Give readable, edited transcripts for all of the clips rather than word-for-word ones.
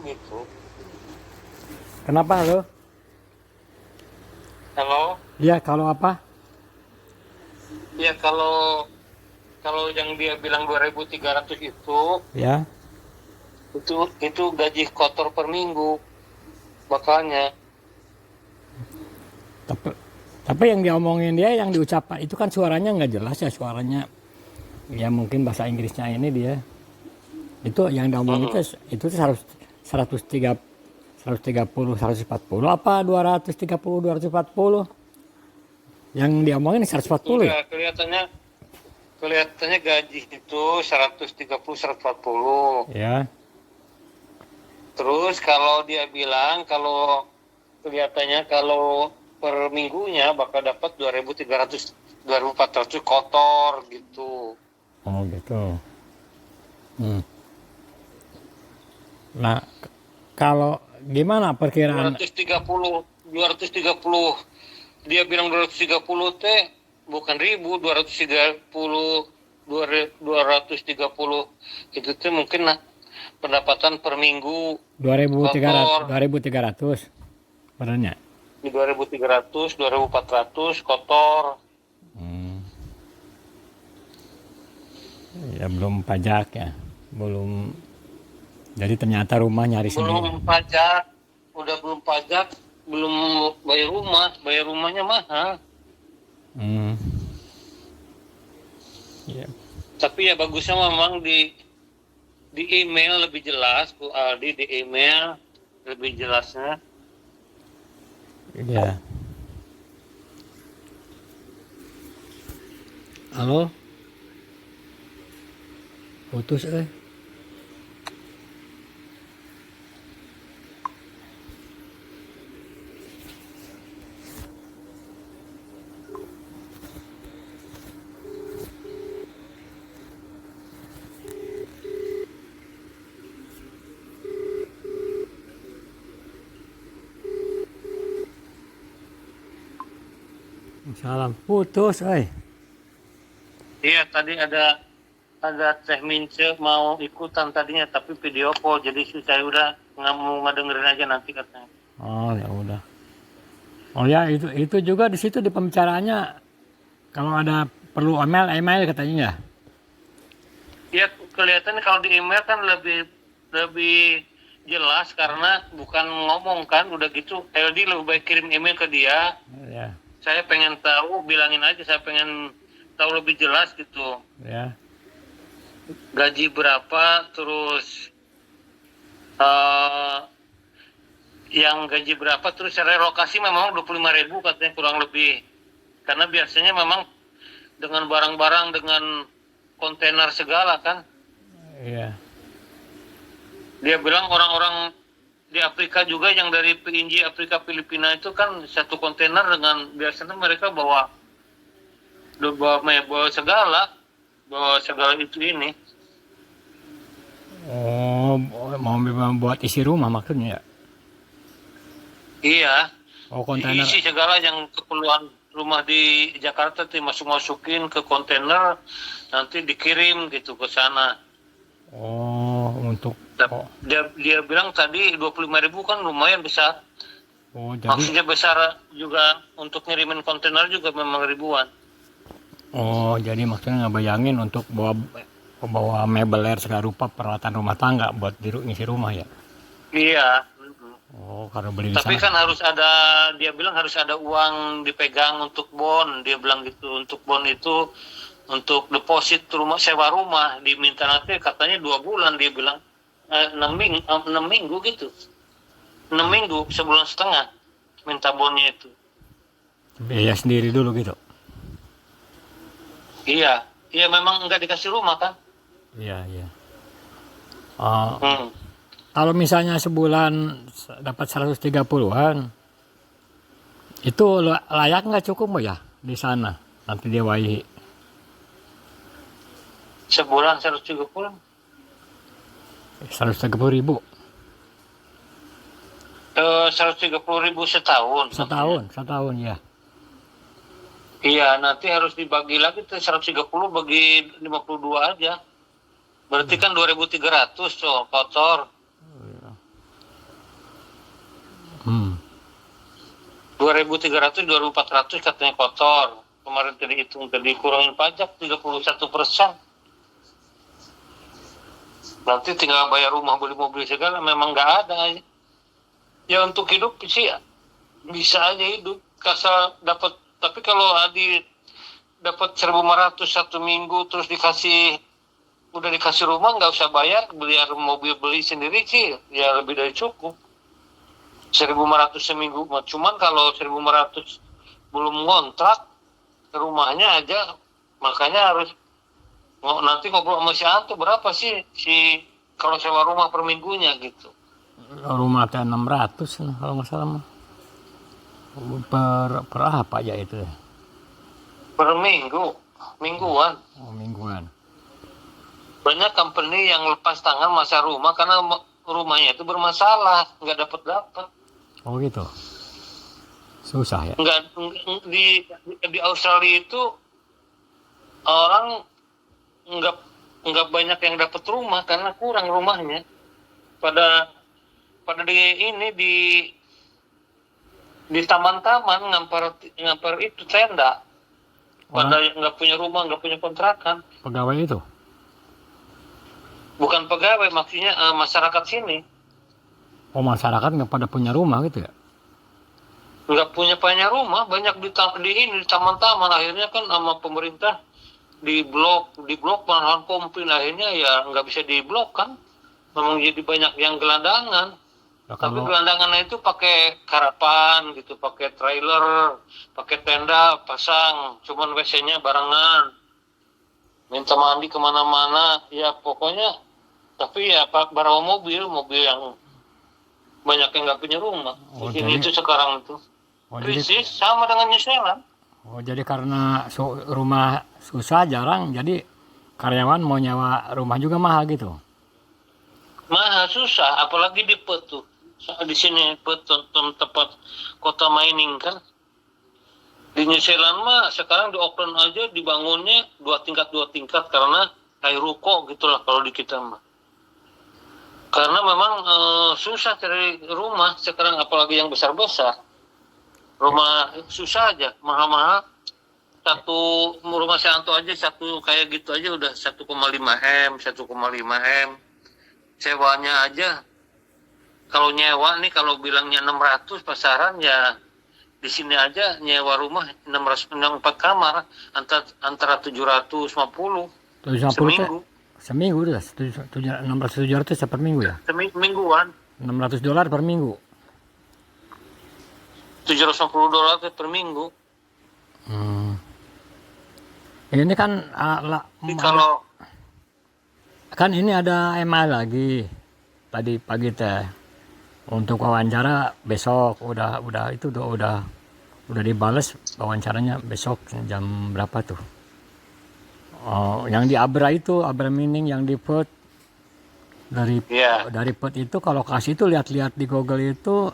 gitu. Kenapa halo? Halo, Ya kalau apa? ya kalau yang dia bilang 2.300 Ya. itu gaji kotor per minggu, makanya. Tapi yang diomongin dia, yang diucapkan itu kan suaranya nggak jelas ya, suaranya. Ya mungkin bahasa Inggrisnya ini dia. Itu yang diomongin Mm-mm. itu 130 140 apa 230 240. Yang diomongin 140 ya? Enggak, kelihatannya gaji itu 130 140. Ya. Terus kalau dia bilang kalau kelihatannya kalau per minggunya bakal dapat 2.300 2.400 kotor gitu. Oh gitu. Hmm. Nah, kalau gimana perkiraan? 230 dia bilang 230 teh bukan ribu, 230 itu teh mungkin pendapatan per minggu 2.300 kotor 2.300 sebenarnya. di 2.300 2.400 kotor. Hmm. Ya belum pajak ya, belum. Jadi ternyata rumah nyari sendiri. Belum pajak, belum pajak, belum bayar rumahnya mahal. Hmm. Ya. Tapi ya bagusnya memang di email lebih jelas, Bu Aldi, di email lebih jelasnya. Ya. Halo, putus eh. Salam, putus eh. Iya, tadi ada Teh Mince mau ikutan tadinya, tapi video call, jadi saya udah nggak mau ngedengerin aja nanti katanya. Oh ya udah. Oh ya itu juga di situ di pembicaraannya kalau ada perlu email katanya ya. Ya kelihatannya kalau di email kan lebih lebih jelas karena bukan ngomong kan, udah gitu LD lebih baik kirim email ke dia. Ya, Saya pengen tahu, bilangin aja saya pengen tahu lebih jelas gitu. ya. Gaji berapa, terus eh yang gaji berapa, terus relokasi memang 25.000 katanya kurang lebih. Karena biasanya memang dengan barang-barang, dengan kontainer segala kan. Iya. Dia bilang orang-orang di Afrika juga yang dari PNJ Afrika Filipina itu kan satu kontainer dengan biasanya mereka bawa segala itu ini. Oh, mau membuat isi rumah maksudnya ya? Iya, Oh, kontainer. isi segala yang keperluan rumah di Jakarta tuh masukin ke kontainer, nanti dikirim gitu ke sana. Oh, untuk. Oh, Dia bilang tadi 25.000 kan lumayan besar. oh jadi. Maksudnya besar juga, untuk ngirimin kontainer juga memang ribuan. Oh, jadi maksudnya nggak bayangin untuk bawa mebeler segala rupa peralatan rumah tangga buat ngisi rumah ya? Iya. Oh, karena beli di Tapi sana. kan dia bilang harus ada uang dipegang untuk bon. Dia bilang gitu, untuk bon itu untuk deposit rumah, sewa rumah, diminta nanti katanya 2 bulan, dia bilang 6 minggu gitu, 6 minggu, sebulan setengah minta bonnya itu. Biaya sendiri dulu gitu. Iya, iya memang nggak dikasih rumah kan. Iya, iya. Ah, Hmm. kalau misalnya sebulan dapat 130-an, itu layak nggak cukup ya di sana? Nanti dia wahi Sebulan 130. 130.000 130.000 setahun maksudnya. setahun ya. Iya, nanti harus dibagi lagi tuh 130 bagi 52 aja. Berarti kan 2.300 tuh kotor. 2.300, 2.400 katanya kotor. Kemarin tadi hitung, tadi kurangin pajak 31%. Nanti tinggal bayar rumah, beli mobil segala, memang nggak ada. Ya untuk hidup sih bisa aja hidup, kasar dapat. Tapi kalau Adi dapat 1.500 satu minggu, terus udah dikasih rumah, nggak usah bayar, beli mobil beli sendiri sih, ya lebih dari cukup. 1.500 seminggu, cuman kalau 1.500 belum ngontrak rumahnya aja, makanya harus nanti ngobrol sama si Anto berapa sih kalau sewa rumah per minggunya gitu. Rumah teh 600 nah, kalau nggak salah mah. Per apa aja itu? Per mingguan. Oh, mingguan. Banyak company yang lepas tangan masa rumah karena rumahnya itu bermasalah, nggak dapat. Oh gitu. Susah ya. Nggak di Australia itu orang nggak banyak yang dapat rumah karena kurang rumahnya. Pada di taman-taman ngampar itu tenda. Pada nggak punya rumah, nggak punya kontrakan. Pegawai itu? Bukan pegawai, maksudnya masyarakat sini. Oh, masyarakat nggak pada punya rumah gitu ya? Nggak punya rumah, banyak di taman-taman. Akhirnya kan sama pemerintah di blok malahan komplain, akhirnya ya nggak bisa diblok kan. Memang jadi banyak yang gelandangan. Ya, Tapi gelandangannya itu pakai karapan gitu, pakai trailer, pakai tenda, pasang. Cuman WC-nya barengan. Minta mandi kemana-mana, ya pokoknya. Tapi ya bawa mobil yang banyak yang nggak punya rumah. Oh, Di sini itu sekarang itu krisis sama dengan New Zealand. Oh, jadi karena rumah susah jarang, jadi karyawan mau nyewa rumah juga mahal gitu. Mahal, susah, apalagi di Perth tuh. Di sini Perth tempat kota mining kan. Di New Zealand mah sekarang di Auckland aja dibangunnya 2 tingkat karena kayak ruko gitulah kalau di kita mah. Karena memang susah cari rumah sekarang, apalagi yang besar-besar. Rumah susah aja, mahal-mahal. Satu rumah Santo aja satu kayak gitu aja udah 1,5 M. Sewanya aja. Kalau nyewa nih, kalau bilangnya 600 pasaran, ya di sini aja nyewa rumah 4 kamar antara 750 seminggu. Seminggu udah 600-700 per minggu ya? Mingguan. $600 per minggu. $750 per minggu. Ini kan Kalau kan ini ada email lagi tadi pagi teh untuk wawancara besok, udah dibales wawancaranya besok jam berapa tuh? Oh, yang di Abra Mining yang di Perth dari Perth itu kalau kasih itu lihat-lihat di Google itu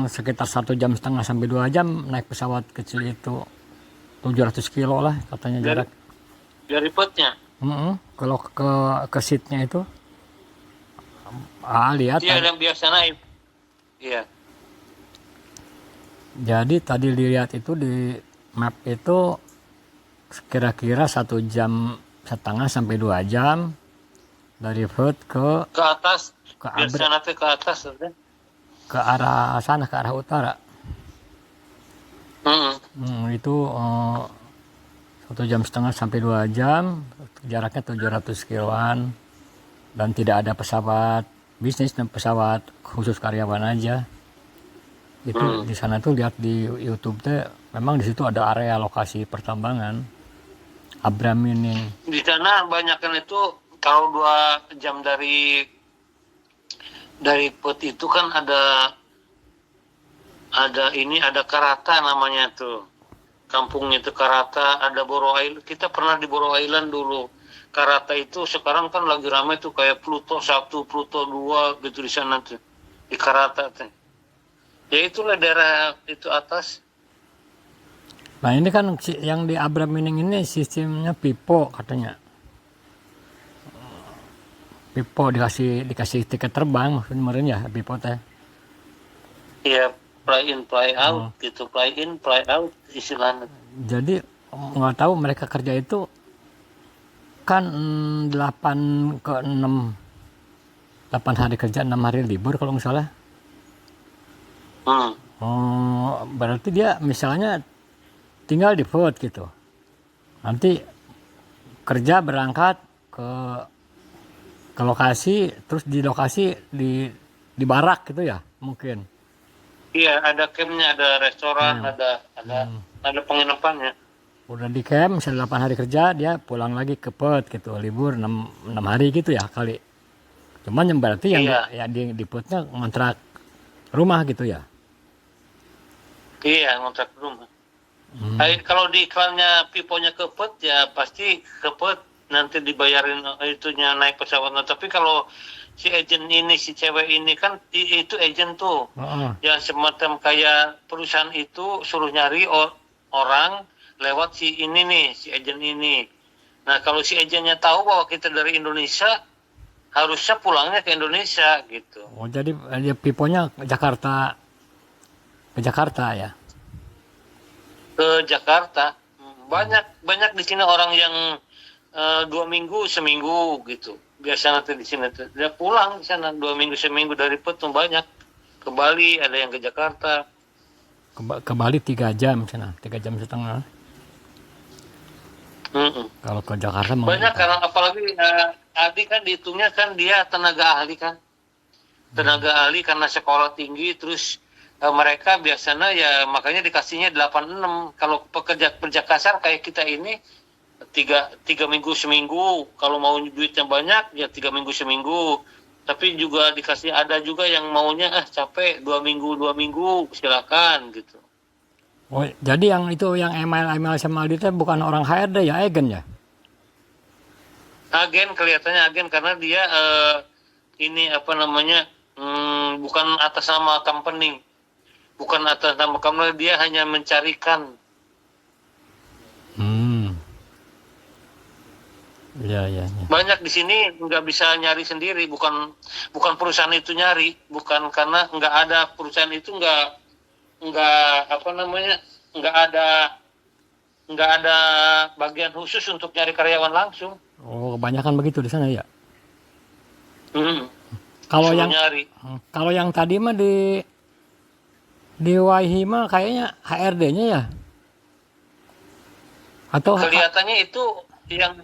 sekitar 1,5 jam sampai 2 jam naik pesawat kecil itu 700 kilo lah katanya jarak. Dari Perthnya? Kalau ke seatnya itu lihat. Iya, yang biasa naik. Iya. Jadi tadi dilihat itu di map itu kira-kira 1,5 jam sampai 2 jam dari Perth ke atas. Ke biasanya ke atas. Ke arah sana, ke arah utara. Itu 1,5 jam sampai 2 jam, jaraknya 700 kiloan, dan tidak ada pesawat bisnis dan pesawat khusus karyawan aja. Itu di sana tuh lihat di YouTube teh, memang di situ ada area lokasi pertambangan Abra Mining. Di sana banyak kan itu kalau 2 jam dari Perth itu kan ada Karata namanya tuh. Kampungnya itu Karata, ada Boro Island. Kita pernah di Boro Island dulu. Karata itu sekarang kan lagi ramai tuh kayak Pluto 1, Pluto 2 gitu di sana tuh. Di Karata tuh. Ya itulah daerah itu atas. Nah ini kan yang di Abra Mining ini sistemnya pipo katanya. Pipo dikasih tiket terbang maksudnya ya pipo teh. Ya fly in fly Oh, out gitu, fly in fly out istilahnya. jadi nggak tahu mereka kerja itu kan 8 ke 6, 8 hari kerja 6 hari libur kalau nggak salah. Hmm. Oh, berarti dia misalnya tinggal di Perth gitu. Nanti kerja berangkat ke lokasi, terus di lokasi di barak gitu ya mungkin. Iya, ada campnya, ada restoran, Camp. ada penginapannya. Udah di camp, misalnya 8 hari kerja, dia pulang lagi ke Perth gitu, libur 6 hari gitu ya kali. Cuman yang berarti yang Iya, di Perthnya ngontrak rumah gitu ya. iya ngontrak rumah. Hmm. Kalau di iklannya Piponya ke Perth ya pasti ke Perth nanti dibayarin itunya naik pesawat. Nah, tapi kalau si agent ini, si cewek ini kan itu agent tuh. Oh, Ya semacam kayak perusahaan itu suruh nyari orang lewat si ini nih, si agent ini. Nah, kalau si agentnya tahu bahwa kita dari Indonesia, harusnya pulangnya ke Indonesia gitu. oh jadi dia piponya ke Jakarta ya. Ke Jakarta. Banyak banyak di sini orang yang 2 minggu seminggu gitu. Biasa nanti di sini tuh. Dia pulang di sana 2 minggu seminggu dari Petung banyak. Ke Bali ada yang ke Jakarta. Ke Bali 3 jam sana, 3 jam setengah. Mm-mm. Kalau ke Jakarta Banyak mengapa? karena apalagi Adi kan dihitungnya kan dia tenaga ahli kan. Tenaga ahli karena sekolah tinggi terus mereka biasanya ya makanya dikasihnya 86. Kalau pekerja kasar kayak kita ini tiga minggu seminggu, kalau mau duitnya banyak ya 3 minggu seminggu, tapi juga dikasih, ada juga yang maunya capek 2 minggu silakan gitu. Oh, jadi yang itu yang email sama Aldi teh bukan orang HRD ya, agen ya? Agen, kelihatannya agen karena dia ini apa namanya, bukan atas nama company, bukan atas nama company, dia hanya mencarikan. Hmm, iya iya iya. Banyak di sini nggak bisa nyari sendiri, bukan bukan perusahaan itu nyari, bukan karena nggak ada perusahaan itu, nggak apa namanya, nggak ada nggak ada bagian khusus untuk nyari karyawan langsung. Oh, kebanyakan begitu di sana ya. Hmm, Kalau disuruh yang nyari. tadi mah di Waihi mah kayaknya HRD-nya ya, atau Kelihatannya itu yang,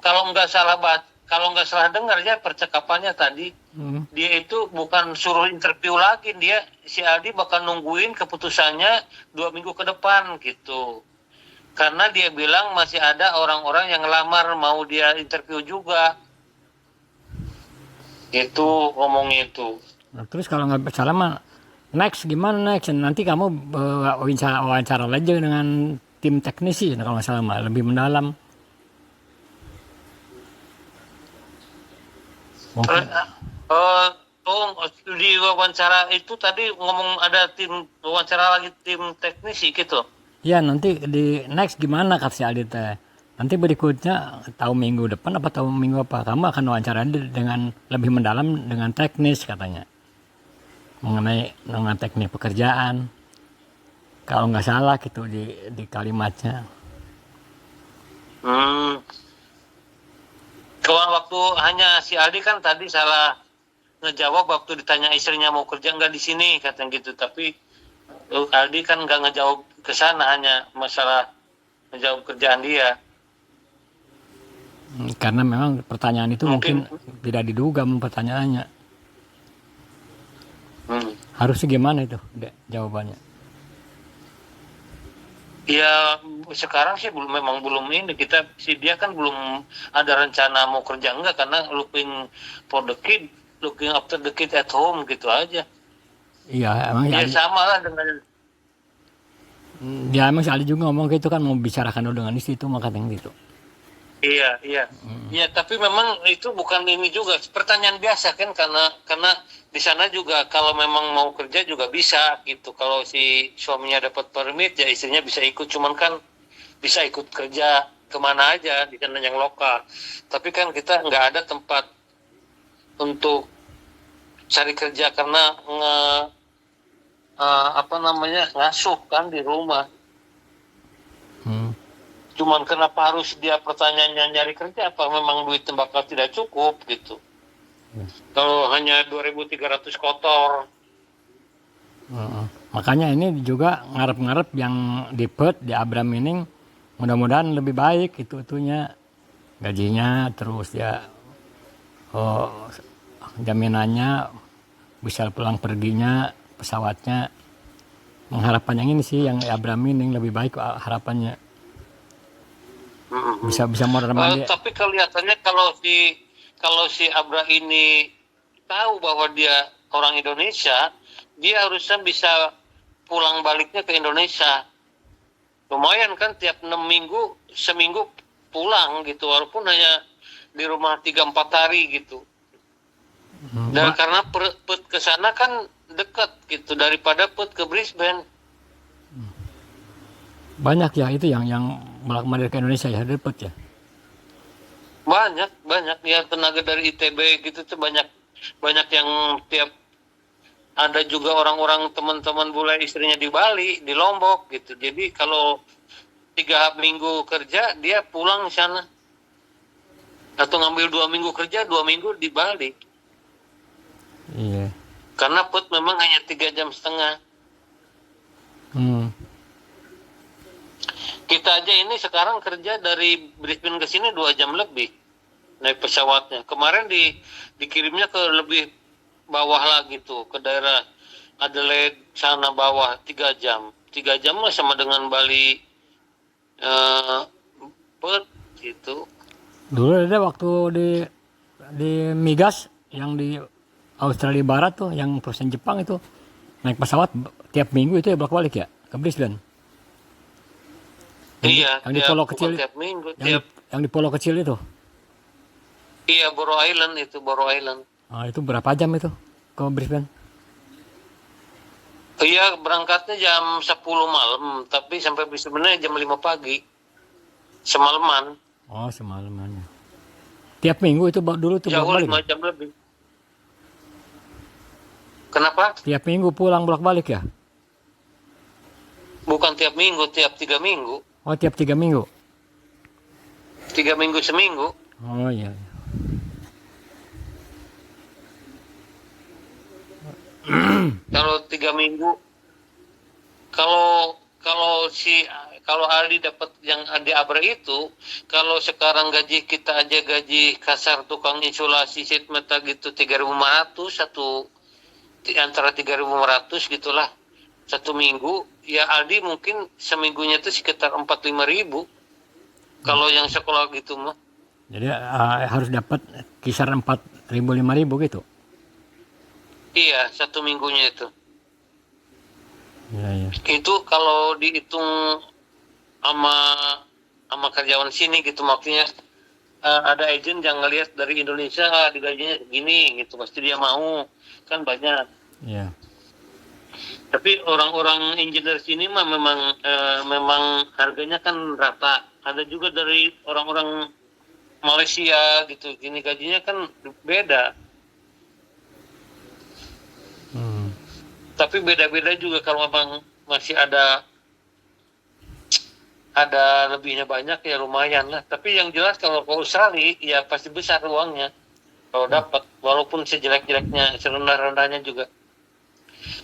kalau nggak salah dengar ya percakapannya tadi, hmm, dia itu bukan suruh interview lagi, dia si Aldi bakal nungguin keputusannya 2 minggu ke depan gitu, karena dia bilang masih ada orang-orang yang ngelamar mau dia interview juga, itu ngomongnya itu. nah, terus kalau nggak salah mah next gimana next? Nanti kamu wawancara aja dengan tim teknisi, nah, kalau nggak salah mah lebih mendalam Eh, mungkin. eh, oh, di wawancara itu tadi ngomong ada tim wawancara lagi, tim teknisi gitu. Ya nanti di next gimana kata si Aldi teh. Nanti berikutnya tahu minggu depan apa tahu minggu apa kamu akan wawancara dengan lebih mendalam dengan teknis katanya mengenai teknik pekerjaan. Kalau nggak salah gitu di kalimatnya. Hmm. Kawan waktu hanya si Aldi kan tadi salah ngejawab waktu ditanya istrinya mau kerja nggak di sini katanya gitu, tapi Aldi kan nggak ngejawab ke sana, hanya masalah ngejawab kerjaan dia. Karena memang pertanyaan itu mungkin Mungkin tidak diduga pertanyaannya. hmm, Harusnya gimana itu jawabannya? ya sekarang sih memang belum ini, kita si dia kan belum ada rencana mau kerja enggak, karena looking for the kid, looking after the kid at home gitu aja. Iya, emang si Ya Ali, sama lah dengan, ya emang si Ali juga ngomong gitu kan mau bicarakan dulu dengan istri itu mah katanya gitu. iya iya iya, tapi memang itu bukan ini juga pertanyaan biasa kan, karena di sana juga kalau memang mau kerja juga bisa gitu, kalau si suaminya dapat permit ya istrinya bisa ikut, cuman kan bisa ikut kerja kemana aja di sana yang lokal, tapi kan kita nggak ada tempat untuk cari kerja karena apa namanya, ngasuh kan di rumah. Hmm. Cuman kenapa harus dia pertanyaannya nyari kerja, apa memang duit bakal tidak cukup gitu. Kalau hanya 2.300 kotor. Heeh. Makanya ini juga ngarep-ngarep yang di PET, di Abram ini mudah-mudahan lebih baik itunya gajinya, terus ya oh, jaminannya bisa pulang perginya, pesawatnya. Mengharapkan yang ini sih, yang Abram ini lebih baik harapannya. Bisa modal mandi. Tapi kelihatannya kalau si Abra ini tahu bahwa dia orang Indonesia, dia harusnya bisa pulang baliknya ke Indonesia. Lumayan kan, tiap 6 minggu, seminggu pulang gitu, walaupun hanya di rumah 3-4 hari gitu. Dan karena Perth ke sana kan dekat gitu, daripada Perth ke Brisbane. Banyak ya itu yang bolak-balik ke Indonesia ya, dapat ya. Banyak ya, tenaga dari ITB gitu tuh banyak yang tiap, ada juga orang-orang teman-teman bule istrinya di Bali, di Lombok gitu. Jadi kalau 3 minggu kerja dia pulang ke sana, atau ngambil 2 minggu kerja, 2 minggu di Bali. Iya. Karena Perth memang hanya 3,5 jam. Kita aja ini sekarang kerja dari Brisbane ke sini 2 jam lebih naik pesawatnya. Kemarin dikirimnya ke lebih bawah lagi tuh, ke daerah Adelaide sana bawah 3 jam. 3 jam lah sama dengan Bali, Perth gitu. Dulu ada waktu di Migas yang di Australia Barat tuh, yang perusahaan Jepang itu naik pesawat tiap minggu itu ya bolak-balik ya ke Brisbane. Iya, Yang di pulau kecil, tiap minggu, yang di pulau kecil itu. iya, Boro Island itu, Boro Island. Nah, itu berapa jam itu ke Brisbane? Iya, berangkatnya jam 10 malam, tapi sampai Brisbane jam 5 pagi. Semalaman. Oh, semalaman. Tiap minggu itu dulu tuh Jauh bolak-balik. 5 jam lebih. Kenapa? Tiap minggu pulang bolak-balik ya? Bukan tiap minggu, tiap 3 minggu. Oh, tiap 3 minggu. 3 minggu seminggu. Oh iya. Kalau 3 minggu, kalau Aldi dapat yang di Abra itu, kalau sekarang gaji kita aja, gaji kasar tukang insulasi sheet metal gitu 3.500, antara 3.500 gitulah satu minggu. Ya Aldi mungkin seminggunya itu sekitar 4-5 ribu kalau yang sekolah gitu mah. Jadi harus dapat kisaran 4.000-5.000 gitu. Iya, satu minggunya itu. Iya. Itu kalau dihitung sama karyawan sini gitu, maksudnya ada agent yang ngelihat dari Indonesia digajinya segini gitu, pasti dia mau, kan banyak. Iya. Tapi orang-orang engineer sini mah memang harganya kan rata. Ada juga dari orang-orang Malaysia gitu, gini gajinya kan beda. Tapi beda-beda juga, kalau memang masih ada lebihnya banyak ya lumayan lah. Tapi yang jelas kalau ke Australia ya pasti besar uangnya kalau dapat, walaupun sejelek-jeleknya, serendah-rendahnya juga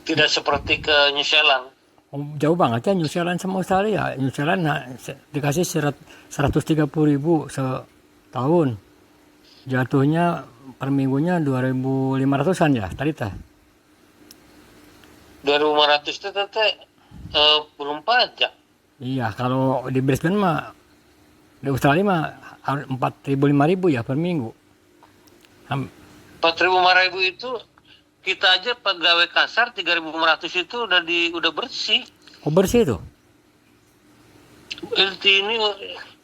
tidak seperti ke New Zealand. Oh, jauh banget ya New Zealand sama Australia. New Zealand dikasih 130.000 setahun. Jatuhnya per minggunya 2.500-an ya tadi teh. 2.500 itu belum pajak. Iya, kalau di Brisbane mah, di Australia mah 4.000-5.000 ya per minggu. 4.000-5.000 itu kita aja pegawai kasar 3.500 itu udah bersih. Oh, bersih tuh? Ini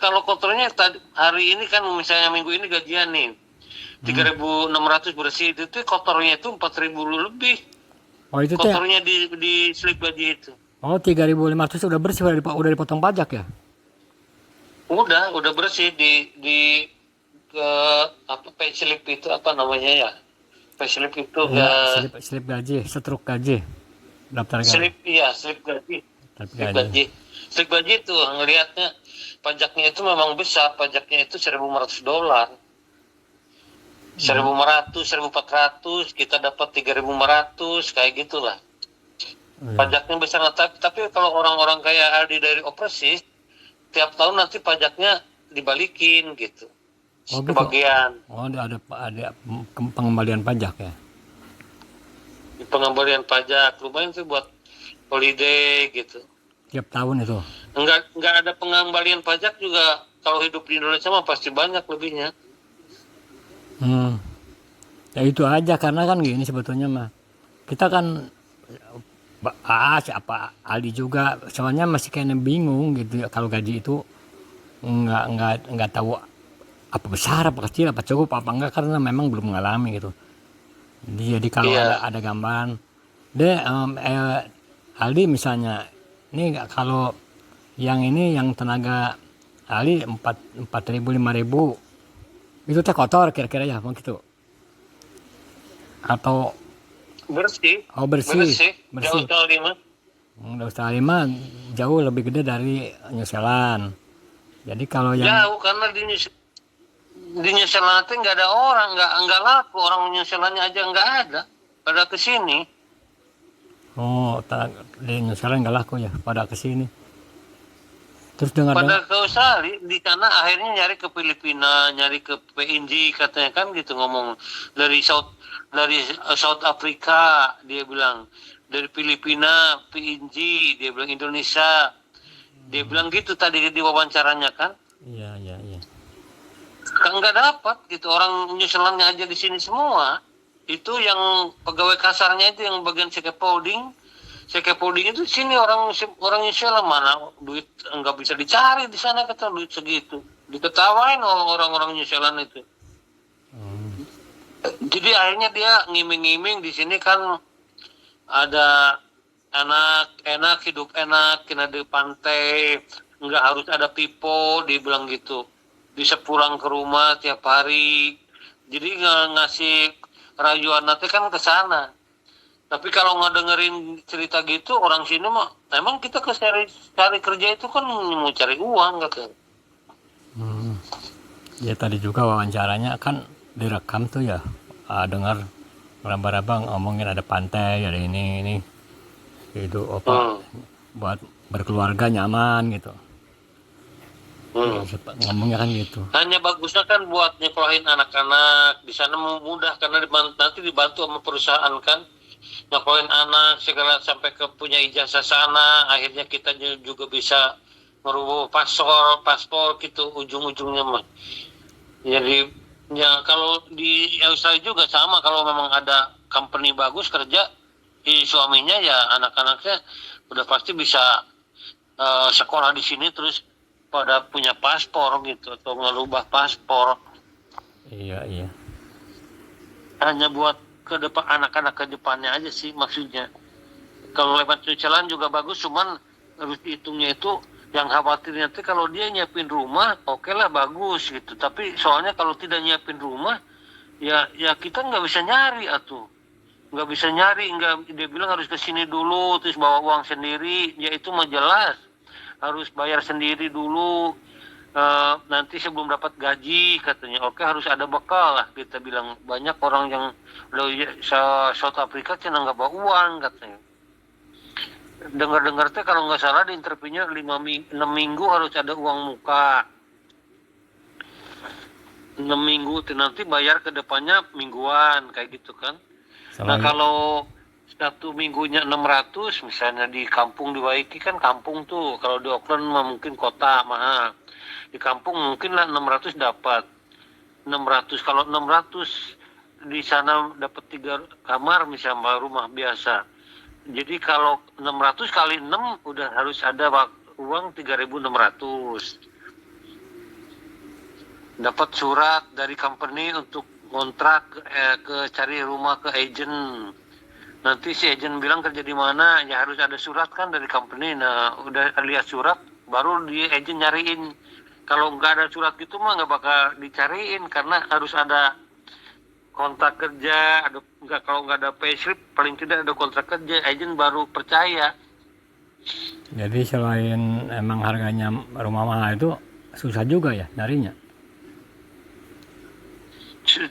kalau kotornya hari ini kan, misalnya minggu ini gajian nih 3.600 bersih, itu kotornya itu 4.000 lebih. Oh, itu teh. Kotornya di slip gaji itu. Oh, 3.500 udah bersih, udah dipotong pajak ya? Udah bersih di ke apa, pay slip itu apa namanya ya? Pay slip itu ya, slip gaji, setruk gaji. daftar Slip, iya, slip gaji. Slip gaji. gaji. Slip gaji itu ngelihatnya pajaknya itu memang besar, pajaknya itu $1.500. 1.500, 1.400, kita dapat 3.500, kayak gitulah. Iya. Pajaknya besar, tapi kalau orang-orang kayak Aldi dari Overseas, tiap tahun nanti pajaknya dibalikin gitu. Oh gitu. Sebagian Oh ada pengembalian pajak ya. pengembalian pajak, lumayan sih buat holiday gitu. Tiap tahun itu. Enggak ada pengembalian pajak juga kalau hidup di Indonesia mah pasti banyak lebihnya. Ya itu aja karena kan gini sebetulnya mah. Kita kan siapa Aldi juga soalnya masih kayaknya bingung gitu ya kalau gaji itu nggak tahu apa besar apa kecil apa cukup apa enggak karena memang belum mengalami gitu. Jadi kalau Iya. ada gambaran deh Aldi misalnya ini kalau yang ini yang tenaga Aldi 4.000 5.000 itu teh kotor kira-kira ya begitu atau Bersih. bersih Jauh sekali mah. Australia mah jauh lebih gede dari New Zealand. Jadi kalau yang Jauh karena di New Zealand itu nggak ada orang, nggak laku, orang New Zealandnya aja nggak ada pada kesini. di New Zealand nggak laku ya pada kesini. Terus dengar Pada ke Australia di sana akhirnya nyari ke Filipina, nyari ke PNG katanya kan gitu ngomong dari South Africa dia bilang dari Filipina PNG dia bilang Indonesia dia bilang gitu tadi di wawancaranya kan. iya. Kan nggak dapat gitu orang New Zealandnya aja di sini semua itu yang pegawai kasarnya itu yang bagian scaffolding itu sini orang New Zealand mana duit nggak bisa dicari di sana kata duit segitu diketawain orang-orang New Zealand itu. Jadi akhirnya dia ngiming-ngiming di sini kan ada enak hidup enak kena di pantai nggak harus ada pipo dia bilang gitu bisa pulang ke rumah tiap hari jadi ngasih rayuan nanti kan ke sana. Tapi kalau ngedengerin cerita gitu orang sini mah emang kita ke cari kerja itu kan mau cari uang gitu. Ya tadi juga wawancaranya kan direkam tuh ya dengar raba-raba ngomongin ada pantai ada ini itu apa buat berkeluarga nyaman gitu. Ngomongnya kan gitu. Hanya bagusnya kan buat nyekolahin anak-anak di sana mudah karena nanti dibantu sama perusahaan kan nyekolahin anak segala sampai ke punya ijazah sana akhirnya kita juga bisa merubah paspor gitu ujung-ujungnya mah. Jadi ya kalau di Australia juga sama kalau memang ada company bagus kerja di suaminya ya anak-anaknya udah pasti bisa sekolah di sini terus pada punya paspor gitu atau ngerubah paspor. Iya. Hanya buat ke depan anak-anak ke depannya aja sih maksudnya. Kalau lewat jalan juga bagus cuman harus dihitungnya itu yang khawatirnya tuh kalau dia nyiapin rumah oke lah bagus gitu tapi soalnya kalau tidak nyiapin rumah ya kita nggak bisa nyari nggak bisa nyari dia bilang harus ke sini dulu terus bawa uang sendiri ya itu mah jelas harus bayar sendiri dulu nanti sebelum dapat gaji katanya oke harus ada bekal lah kita bilang banyak orang yang South Africa cina nggak bawa uang katanya. Dengar-dengar teh kalau nggak salah di interviewnya 6 minggu harus ada uang muka 6 minggu nanti bayar ke depannya mingguan kayak gitu kan. Nah kalau 1 minggunya 600 misalnya di kampung di Waikiki kan kampung tuh kalau di Auckland mah mungkin kota mahal di kampung mungkin lah 600 dapat 600 kalau 600 di sana dapat 3 kamar misalnya rumah biasa. Jadi kalau 600 kali 6 udah harus ada uang 3.600. Dapat surat dari company untuk kontrak ke cari rumah ke agent. Nanti si agent bilang kerja di mana, ya harus ada surat kan dari company. Nah, udah lihat surat baru di agent nyariin. Kalau nggak ada surat gitu mah nggak bakal dicariin karena harus ada kontrak kerja, ada nggak, kalau nggak ada payslip paling tidak ada kontrak kerja, agent baru percaya. Jadi selain emang harganya rumah mahal itu susah juga ya nyarinya.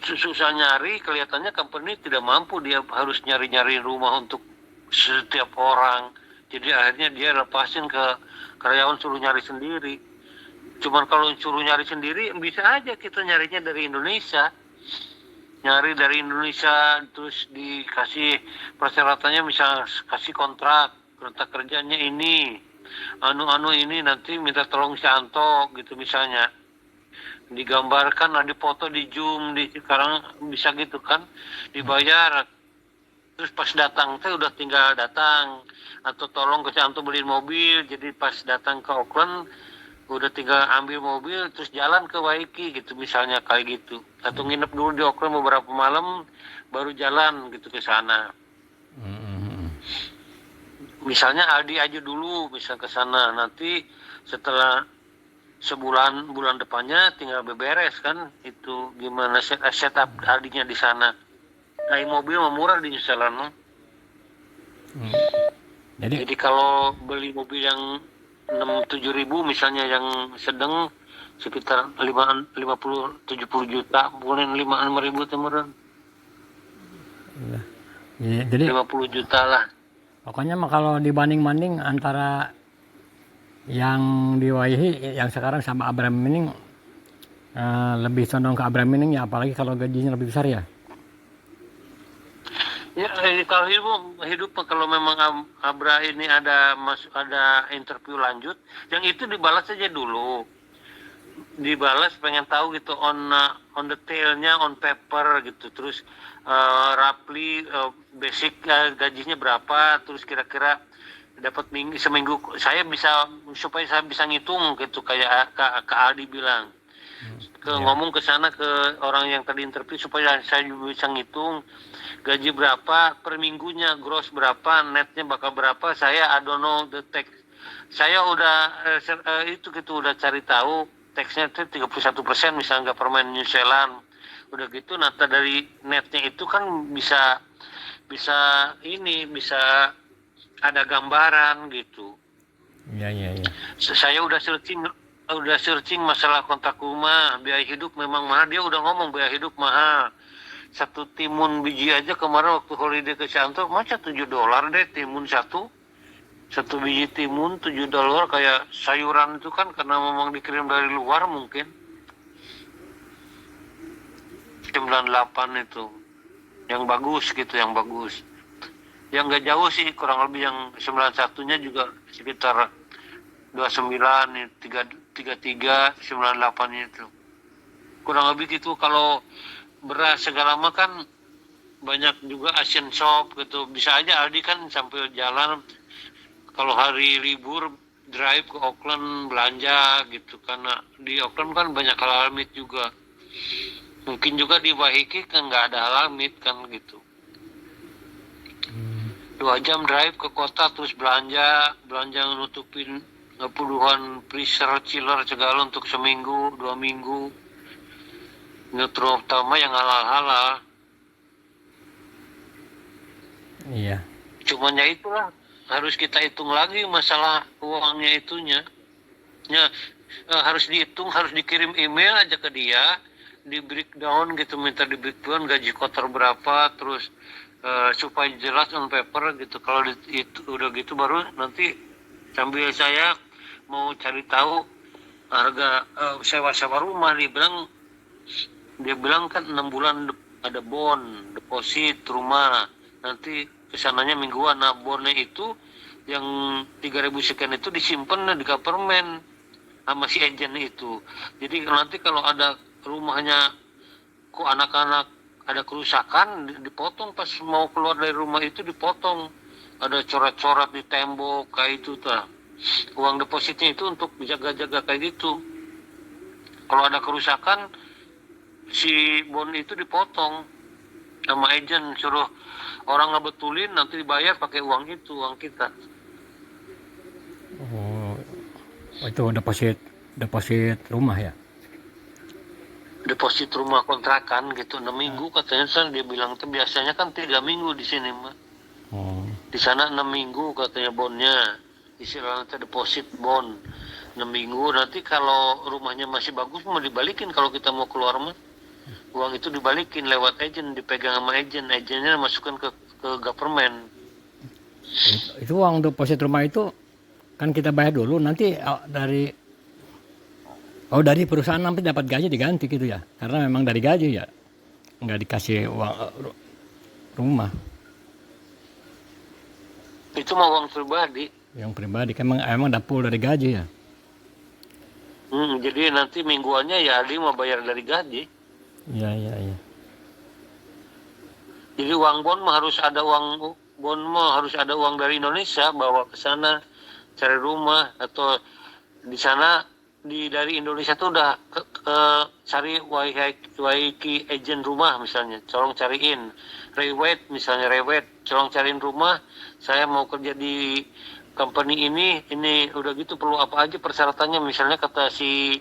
Susah nyari, kelihatannya company tidak mampu, dia harus nyari-nyari rumah untuk setiap orang. Jadi akhirnya dia lepasin ke karyawan, suruh nyari sendiri. Cuman kalau suruh nyari sendiri bisa aja kita nyarinya dari Indonesia. Nyari dari Indonesia terus dikasih persyaratannya, misal kasih kontrak kerjanya ini, anu ini, nanti minta tolong si Anto gitu misalnya, digambarkan lah, dipoto di zoom, sekarang bisa gitu kan, dibayar. Terus pas datang teh udah tinggal datang, atau tolong ke si Anto beliin mobil, jadi pas datang ke Auckland udah tinggal ambil mobil terus jalan ke Waikiki gitu misalnya, kayak gitu, atau nginep dulu di Auckland beberapa malam baru jalan gitu ke sana. Misalnya Aldi aja dulu misal ke sana, nanti setelah bulan depannya tinggal beberes kan, itu gimana setup Aldinya di sana. Naik mobil murah di New Zealand. Jadi kalau beli mobil yang 6-7 ribu misalnya, yang sedang sekitar 50-70 juta, bukan 5 ribu teman. Ya, jadi 50 juta lah. pokoknya mah kalau dibanding-banding antara yang di Waihi yang sekarang sama Abraham Mining, lebih condong ke Abraham Mining ya, apalagi kalau gajinya lebih besar ya. Ya, kalau hidup kalau memang Abra ini ada interview lanjut, yang itu dibalas aja dulu. Dibalas, pengen tahu gitu on detailnya, on paper gitu. Terus roughly basic gajinya berapa, terus kira-kira dapat seminggu, saya bisa, supaya saya bisa ngitung gitu, kayak ke Aldi bilang. Ngomong ke sana ke orang yang tadi interview supaya saya bisa ngitung gaji berapa per minggunya, gross berapa, netnya bakal berapa. Saya I don't know the tax. Saya udah itu gitu, udah cari tahu taxnya itu 31% misalnya, nggak permain New Zealand. Udah gitu nata dari netnya itu kan bisa ada gambaran gitu. Iya. Saya udah searching masalah kontrak rumah, biaya hidup memang mahal. Dia udah ngomong biaya hidup mahal. Satu timun biji aja kemarin waktu holiday ke Santo, masa $7 deh timun satu. Satu biji timun $7, kayak sayuran itu kan karena memang dikirim dari luar mungkin. 98 itu. Yang bagus gitu, yang bagus. Yang nggak jauh sih, kurang lebih yang 91-nya juga sekitar 29, 33, 98 itu. Kurang lebih gitu. Kalau beras segala macam kan banyak juga Asian shop gitu. Bisa aja Aldi kan sambil jalan, kalau hari libur drive ke Auckland belanja gitu, karena di Auckland kan banyak halal meat juga. Mungkin juga di Waiheke kan nggak ada halal meat kan gitu. 2 jam drive ke kota terus belanja nutupin puluhan freezer, chiller segala untuk seminggu 2 minggu. Ini terutama yang halal-halal. Iya. Cuman ya itulah, harus kita hitung lagi masalah uangnya itunya. Ya, harus dihitung, harus dikirim email aja ke dia, di breakdown gitu, minta di breakdown gaji kotor berapa, terus supaya jelas on paper gitu. Kalau itu udah gitu baru nanti sambil saya mau cari tahu harga sewa rumah. Dia bilang kan 6 bulan ada bond, deposit rumah, nanti kesananya mingguan. Nah, bondnya itu yang 3.000 sekian itu disimpan di government sama si agent itu. Jadi nanti kalau ada rumahnya kok anak-anak ada kerusakan, dipotong pas mau keluar dari rumah itu, dipotong. Ada coret-coret di tembok kayak itu tuh. Uang depositnya itu untuk jaga-jaga kayak gitu. Kalau ada kerusakan, si bond itu dipotong sama agent, suruh orang ngebetulin, nanti dibayar pakai uang itu, uang kita. Oh, itu deposit rumah ya. deposit rumah kontrakan gitu 6 minggu katanya. Dia bilang tuh biasanya kan 3 minggu di sini mah. Oh. Di sana 6 minggu katanya bonnya, istilahnya deposit bon 6 minggu. Nanti kalau rumahnya masih bagus mau dibalikin, kalau kita mau keluar mah uang itu dibalikin lewat agen, dipegang sama agennya masukkan ke government. Itu uang deposit rumah itu kan kita bayar dulu, nanti dari perusahaan nanti dapat gaji diganti gitu ya, karena memang dari gaji ya, nggak dikasih uang rumah. Itu mah uang pribadi. Yang pribadi kan emang dapur dari gaji ya. Jadi nanti mingguannya ya dia mau bayar dari gaji. Iya. Jadi uang bon mah harus ada uang dari Indonesia, bawa ke sana cari rumah, atau di sana dari Indonesia tuh udah cari waiki agent rumah misalnya, tolong cariin rewet misalnya, tolong cariin rumah, saya mau kerja di company ini udah gitu perlu apa aja persyaratannya, misalnya kata si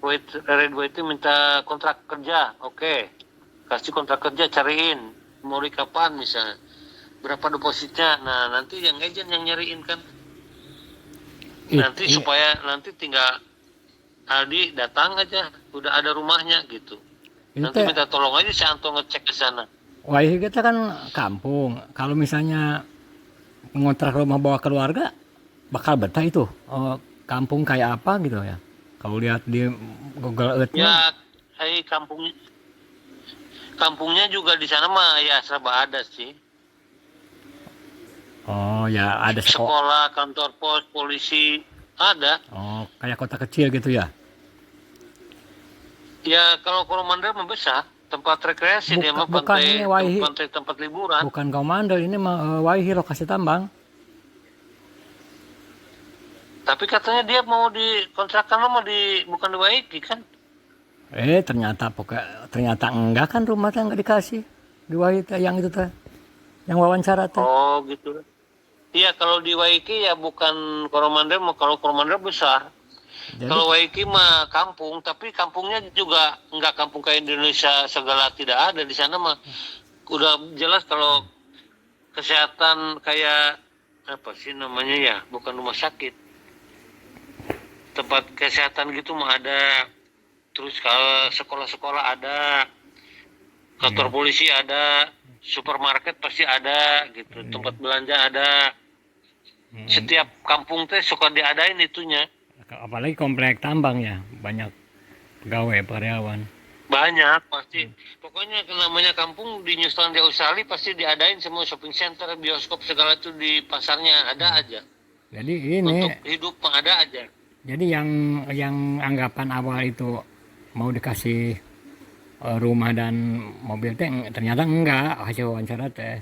red white itu minta kontrak kerja, oke. Kasih kontrak kerja, cariin mau di kapan misalnya, berapa depositnya, nah nanti yang agent yang nyariin kan, nanti supaya nanti tinggal Aldi datang aja udah ada rumahnya gitu, nanti minta tolong aja si Anto ngecek ke sana. Wahih kita kan kampung, kalau misalnya ngontrak rumah bawa keluarga bakal betah itu, kampung kayak apa gitu ya, kalau lihat di Google Earth ya. Kampungnya juga di sana mah ya serba ada sih. Oh ya, ada sekolah, kantor pos, polisi ada. Oh, kayak kota kecil gitu ya. Ya kalau Coromandel membesar, tempat rekreasi, dia mah pantai, tempat liburan. Bukan Coromandel, ini mah Waihi lokasi tambang. Tapi katanya dia mau dikontrakan bukan di Waiki kan? Ternyata enggak kan, rumahnya enggak dikasih di Waiki yang itu teh, yang wawancara teh. Oh gitu. Iya, kalau di Waiki ya bukan Coromandel, kalau Coromandel besar. Jadi, kalau Waiki mah kampung, tapi kampungnya juga enggak kampung kayak Indonesia segala tidak ada di sana mah. Udah jelas kalau kesehatan kayak apa sih namanya ya, bukan rumah sakit. Tempat kesehatan gitu mah ada, terus kalau sekolah-sekolah ada, kantor polisi ada, supermarket pasti ada gitu, tempat belanja ada. Setiap kampung teh suka diadain itunya. Apalagi komplek tambang ya, banyak pegawai karyawan. Banyak pasti. Pokoknya namanya kampung di New Zealand, Australia pasti diadain semua, shopping center, bioskop segala itu di pasarnya ada aja. Jadi ini untuk hidup mah ada aja. Jadi yang anggapan awal itu mau dikasih rumah dan mobil teh ternyata enggak, hasil wawancara teh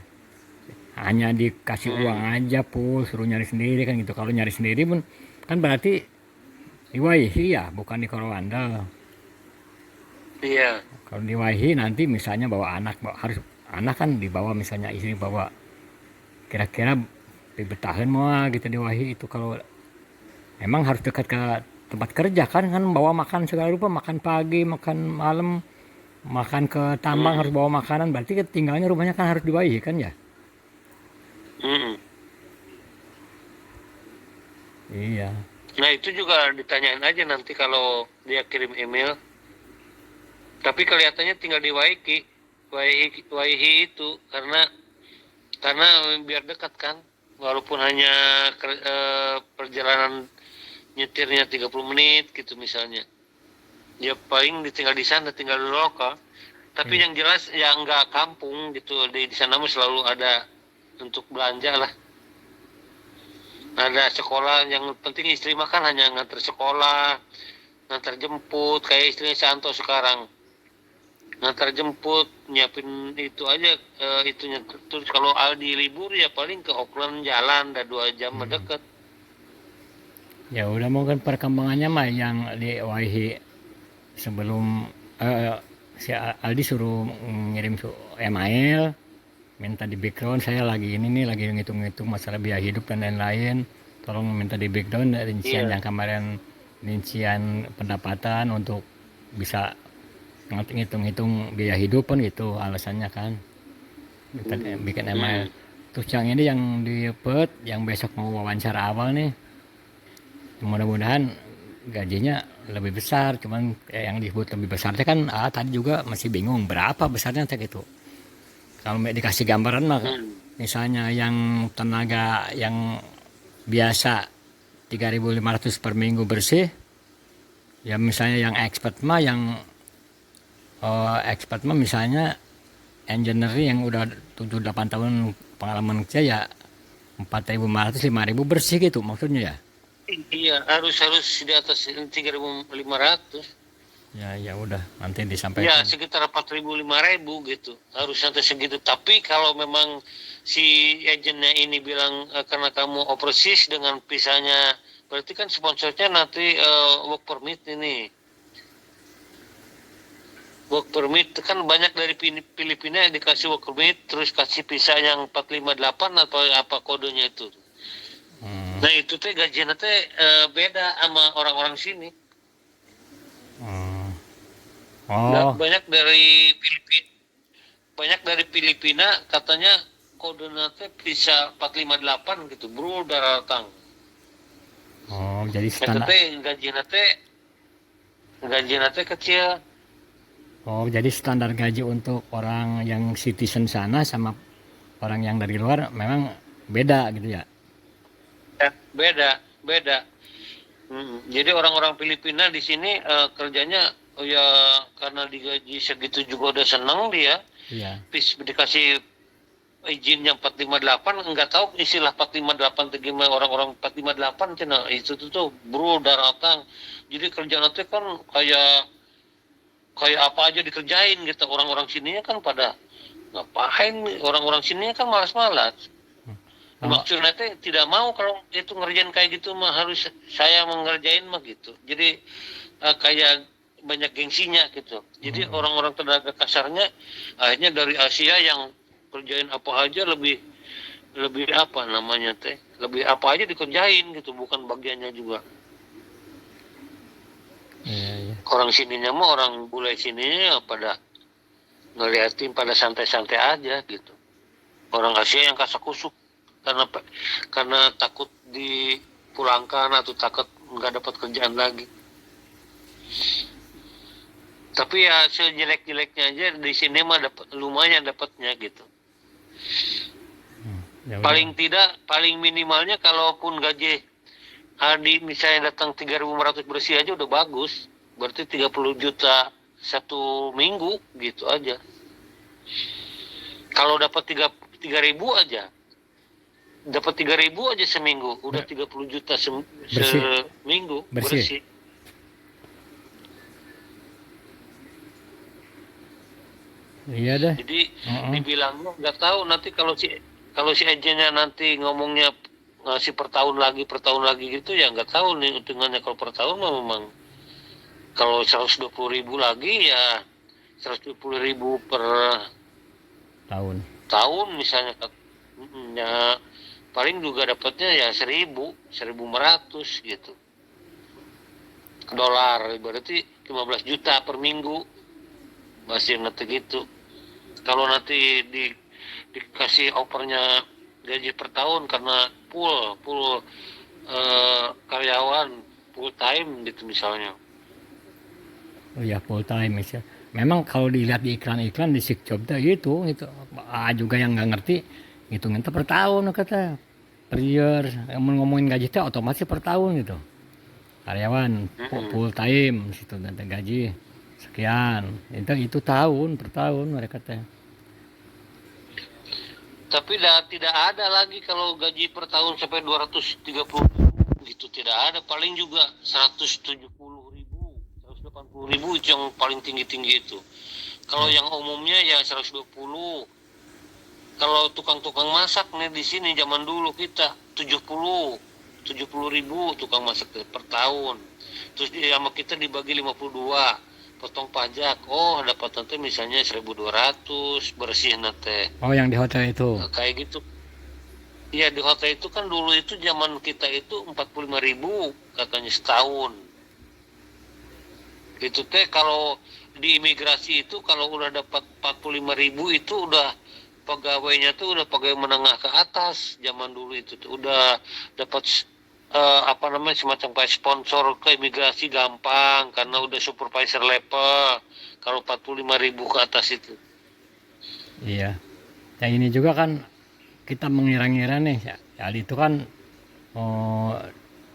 hanya dikasih uang aja, suruh nyari sendiri kan gitu. Kalau nyari sendiri pun kan berarti di Waihi ya, bukan di Coromandel. Iya. Kalau di Waihi nanti misalnya bawa anak kan dibawa, misalnya istri bawa, kira-kira dibetahin mau gitu di Waihi itu. Kalau emang harus dekat ke tempat kerja kan bawa makan segala rupa, makan pagi, makan malam, makan ke tambang harus bawa makanan, berarti tinggalnya rumahnya kan harus di Waihi kan ya. Iya. Nah itu juga ditanyain aja nanti kalau dia kirim email. Tapi kelihatannya tinggal di Waihi itu karena biar dekat kan, walaupun hanya perjalanan nyetirnya 30 menit gitu misalnya. Ya paling tinggal di sana, tinggal di lokal. Tapi yang jelas ya nggak kampung gitu, di sana mah selalu ada untuk belanja lah. Ada sekolah, yang penting istri makan hanya ngantar sekolah, ngantar jemput, kayak istrinya Santo sekarang. Ngantar jemput, nyiapin itu aja, itunya. Terus kalau Aldi libur ya paling ke Auckland, jalan, ada 2 jam deket. Ya udah, mungkin perkembangannya mah yang di Waihi sebelum si Aldi suruh ngirim email minta di background, saya lagi lagi ngitung-ngitung masalah biaya hidup dan lain-lain, tolong minta di background rincian yang kemarin, rincian pendapatan untuk bisa ngitung-ngitung biaya hidup pun gitu alasannya kan. Kita bikin email. Terus yang ini yang di Perth, yang besok mau wawancara awal nih, mudah-mudahan gajinya lebih besar. Cuman yang disebut lebih besar teh kan tadi juga masih bingung berapa besarnya teh gitu. Kalau dikasih gambaran mah, misalnya yang tenaga yang biasa 3.500 per minggu bersih, ya misalnya yang expert mah misalnya engineer yang udah 7-8 tahun pengalaman kerja ya 4.500 5.000 bersih gitu maksudnya ya. Iya, harus di atas 3.500. Ya udah nanti Ya disampaikan. sekitar 4.000 5.000 gitu. Harus sampai segitu. Tapi kalau memang si agennya ini bilang karena kamu overseas dengan visanya, berarti kan sponsornya nanti work permit ini. Work permit kan banyak dari Filipina yang dikasih work permit, terus kasih visa yang 458 atau apa kodenya itu. Nah itu teh gajinya teh beda sama orang-orang sini. Oh, Banyak dari Filipina katanya kodenya teh visa 458 gitu, bro, daratang. jadi Itu standar. teh gajinya teh kecil. Oh, jadi standar gaji untuk orang yang citizen sana sama orang yang dari luar memang beda gitu ya. Ya, beda. Jadi orang-orang Filipina di sini kerjanya ya karena digaji segitu juga udah seneng dia. Iya. Dikasih izin yang 458, enggak tahu istilah 458 itu gimana, orang-orang 458 cina itu tuh bro daratang. Jadi kerjaan itu kan kayak apa aja dikerjain gitu. Orang-orang sininya kan pada ngapain, orang-orang sininya kan malas-malas. Kalau Maksudnya teh tidak mau kalau itu ngerjain kayak gitu mah, harus saya mengerjain mah gitu. Jadi kayak banyak gengsinya gitu. Jadi orang-orang tenaga kasarnya akhirnya dari Asia yang kerjain apa aja lebih apa namanya teh, lebih apa aja dikerjain gitu, bukan bagiannya juga. iya. Orang sininya mah, orang bule sininya pada ngeliatin, pada santai-santai aja gitu. Orang Asia yang kasak-kusuk karena takut dipulangkan atau takut nggak dapat kerjaan lagi. Tapi ya sejelek-jeleknya aja di sini mah lumayan dapatnya gitu. Ya udah. Paling minimalnya kalaupun gaji Adi misalnya datang 3.500 bersih aja udah bagus. Berarti 30 juta satu minggu gitu aja. Kalau dapat 3.000 aja, dapat 3.000 aja seminggu, udah 30 juta seminggu bersih. Iya deh. Jadi dibilangnya nggak tahu nanti kalau si agennya nanti ngomongnya ngasih per tahun lagi gitu ya nggak tahu nih hitungannya. Kalau per tahun memang kalau 120.000 lagi ya 120.000 per tahun misalnya. Ya paling juga dapatnya ya 1.500 gitu dolar, berarti 15 juta per minggu masih nanti gitu. Kalau nanti dikasih opernya gaji per tahun karena full karyawan full time gitu misalnya. Oh ya full time ya. Memang kalau dilihat di iklan-iklan di Sikjob itu juga yang nggak ngerti ngitungin per tahun kata per year. Ngomongin gaji teh otomatis per tahun gitu. Karyawan full time situ nanti gaji sekian. Itu tahun per tahun mereka teh. Tapi tidak ada lagi kalau gaji per tahun sampai 230 gitu, tidak ada. Paling juga 170.000, 180.000 yang paling tinggi itu. Kalau yang umumnya ya 120. Kalau tukang-tukang masak nih di sini zaman dulu kita 70.000 tukang masak per tahun. Terus sama kita dibagi 52. Potong pajak, dapat nanti misalnya 1.200 bersih nanti. Oh yang di hotel itu? Kayak gitu. Iya di hotel itu kan dulu itu zaman kita itu 45.000 katanya setahun. Itu teh kalau di imigrasi itu kalau udah dapat 45.000 itu udah pegawainya tuh udah pegawai menengah ke atas. Zaman dulu itu tuh udah dapat apa namanya semacam kayak sponsor ke imigrasi gampang karena udah supervisor level kalau 45.000 ke atas itu. Iya. Yang ini juga kan kita mengira-ngira nih, ya, Ali itu kan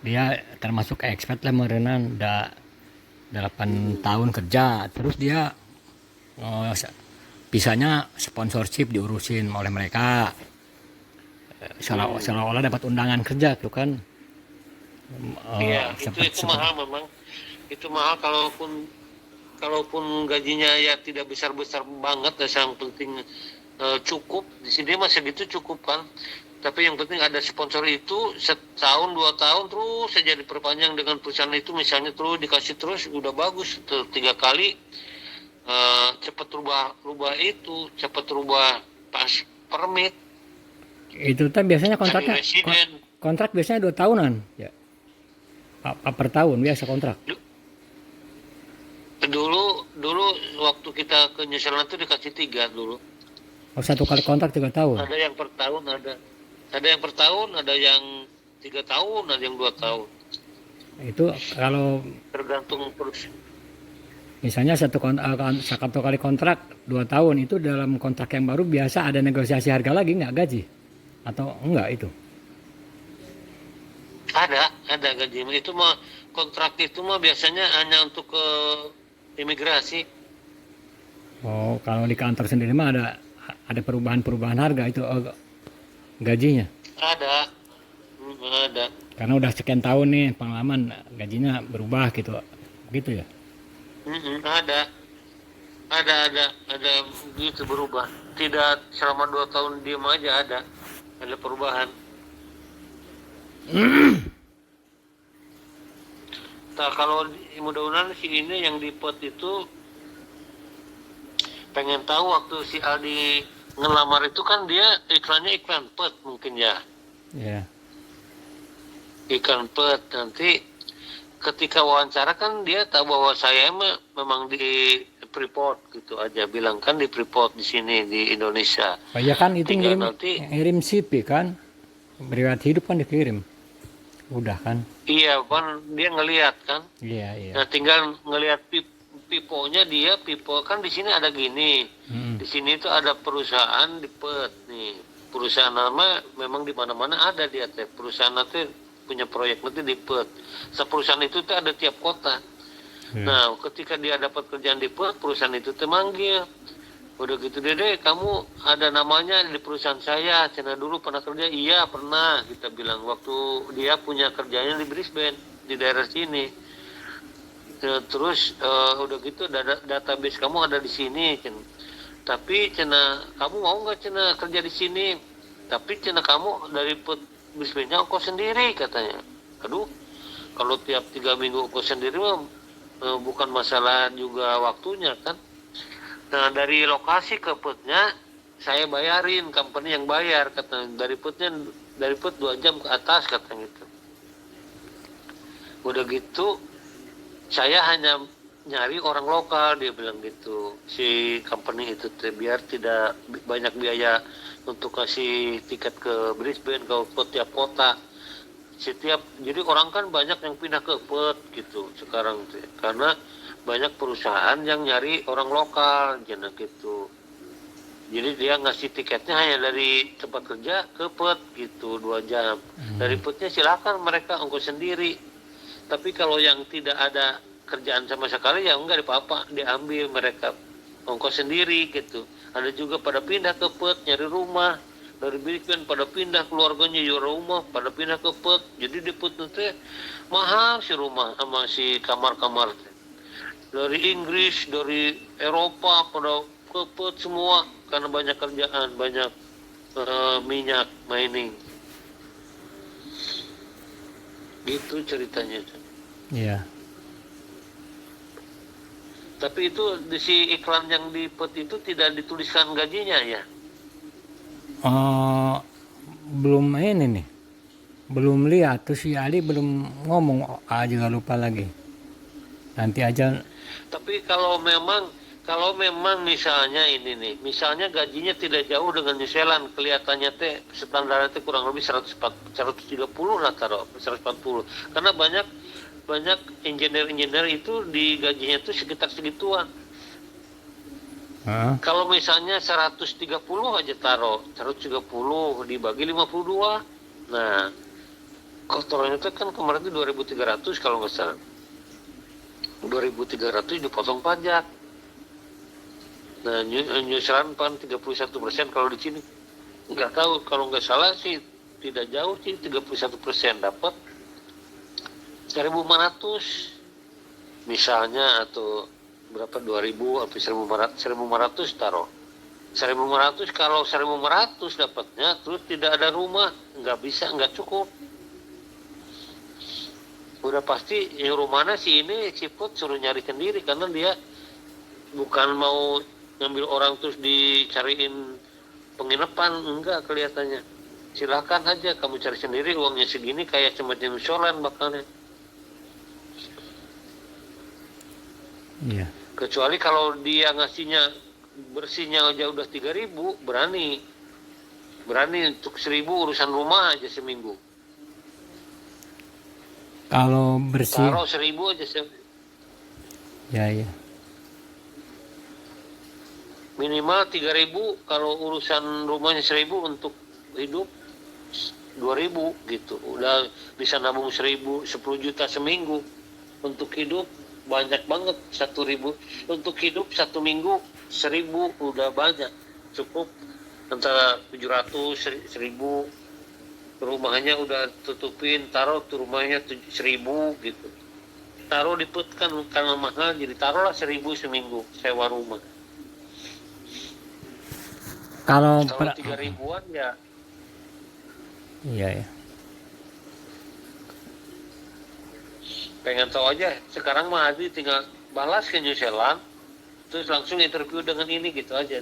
dia termasuk expat lah merenan, udah 8 tahun kerja, terus dia bisanya sponsorship diurusin oleh mereka, seolah-olah dapat undangan kerja tuh kan. Iya, itu mahal memang. Itu mahal kalaupun gajinya ya tidak besar-besar banget, yang penting cukup. Di sini masih gitu cukup kan. Tapi yang penting ada sponsor itu setahun 2 tahun terus saja diperpanjang dengan perusahaan itu, misalnya terus dikasih terus udah bagus tuh 3 kali cepat rubah itu, cepat rubah pas permit. Itu kan biasanya kontrak biasanya 2 tahunan ya. Per tahun biasa kontrak. Dulu waktu kita ke New Zealand itu dikasih 3 dulu. Oh, 1 kali kontrak 3 tahun. Ada yang per tahun, ada yang per tahun, ada yang 3 tahun, ada yang 2 tahun. Itu kalau tergantung terus. Misalnya satu kali kontrak 2 tahun, itu dalam kontrak yang baru biasa ada negosiasi harga lagi nggak, gaji atau enggak itu? Ada gaji itu mah, kontrak itu mah biasanya hanya untuk ke imigrasi. Oh, kalau di kantor sendiri mah ada perubahan harga itu gajinya? Ada. Karena udah sekian tahun nih pengalaman, gajinya berubah gitu ya? Ada gitu berubah. Tidak selama 2 tahun diam aja, ada perubahan. Nah, kalau mudah-mudahan si ini yang di PET itu pengen tahu waktu si Aldi ngelamar itu kan dia iklannya iklan PET mungkin ya. Iya. Iklan PET, nanti ketika wawancara kan dia tahu bahwa saya memang di Freeport gitu aja, bilang kan di Freeport di sini di Indonesia. Oh iya kan, itu ngirim CV kan, riwayat hidup kan dikirim. Udah kan? Iya kan, dia ngelihat kan. Iya. Nah, tinggal ngelihat piponya dia, pipo kan di sini ada gini. Di sini itu ada perusahaan di PET nih. Perusahaan nama memang di mana-mana ada dia teh. Perusahaan nanti punya proyek nanti di PET. Perusahaan itu tuh ada tiap kota. Nah, ketika dia dapat kerjaan di PET, perusahaan itu tuh manggil. Udah gitu deh, kamu ada namanya di perusahaan saya. Cina dulu pernah kerja? Iya pernah, kita bilang. Waktu dia punya kerjanya di Brisbane, di daerah sini. Terus udah gitu database kamu ada di sini, Cina. Tapi Cina, kamu mau nggak Cina kerja di sini? Tapi Cina kamu dari Brisbane-nya ongkos sendiri katanya. Aduh, kalau tiap 3 minggu ongkos sendiri mah bukan masalah juga waktunya kan. Nah, dari lokasi ke PET-nya saya bayarin, company yang bayar katanya. Dari PET 2 jam ke atas katanya gitu. Udah gitu saya hanya nyari orang lokal, dia bilang gitu, si company itu biar tidak banyak biaya untuk kasih tiket ke Brisbane, ke tiap kota. Jadi orang kan banyak yang pindah ke PET gitu sekarang tuh, karena banyak perusahaan yang nyari orang lokal jangan gitu. Jadi dia ngasih tiketnya hanya dari tempat kerja ke PET gitu 2 jam. Dari PET-nya silakan mereka ongkos sendiri. Tapi kalau yang tidak ada kerjaan sama sekali ya enggak apa-apa, diambil mereka ongkos sendiri gitu. Ada juga pada pindah ke PET nyari rumah. Dari Brisbane pada pindah keluarganya nyari rumah, pada pindah ke PET. Jadi di PET nanti mahal si rumah sama si kamar-kamar. Dari Inggris, dari Eropa pada ke PET semua karena banyak kerjaan, banyak minyak mining. Gitu ceritanya. Iya. Tapi itu di si iklan yang di PET itu tidak dituliskan gajinya ya? Belum ini nih. Belum lihat, tuh si Ali belum ngomong, juga lupa lagi. nanti aja. Tapi kalau memang misalnya ini nih, misalnya gajinya tidak jauh dengan New Zealand, kelihatannya teh standar teh kurang lebih 130 lah taruh 140. Karena banyak banyak engineer itu di gajinya tuh sekitar segituan. Heeh. Kalau misalnya 130 aja taruh, 130 dibagi 52. Nah, kotorannya itu kan kemarin itu 2.300 kalau nggak salah. 2.300 dipotong pajak. Nah, New Zealand 31% kalau di sini. Nggak tahu, kalau nggak salah sih tidak jauh sih, 31% dapat 1.500 misalnya, atau berapa, 2.000 sampai 1.500 taruh. 1.500, kalau 1.500 dapatnya terus tidak ada rumah, nggak bisa, nggak cukup. Udah pasti yang rumahnya si ini si Put suruh nyari sendiri, karena dia bukan mau ngambil orang terus dicariin penginapan, enggak kelihatannya. Silahkan aja kamu cari sendiri, uangnya segini, kayak semacam sholan bakalnya. Iya. Kecuali kalau dia ngasihnya bersihnya aja udah 3.000, berani untuk 1.000 urusan rumah aja seminggu. Kalau bersih, Taruh 1.000 aja ya ya. minimal 3.000, kalau urusan rumahnya 1.000, untuk hidup 2.000 gitu. Udah bisa nabung 1.000, 10 juta seminggu untuk hidup, banyak banget. 1.000 untuk hidup 1 minggu, 1.000 udah banyak, cukup. Antara 700, 1.000, rumahnya udah tutupin, taruh tuh rumahnya 1.000 gitu. Taruh diput kan karena mahal, jadi taruhlah 1.000 seminggu sewa rumah. Kalau Kalau 3.000-an ya. iya ya. Pengen tahu aja, sekarang mah Adi tinggal balas ke New Zealand, terus langsung interview dengan ini gitu aja.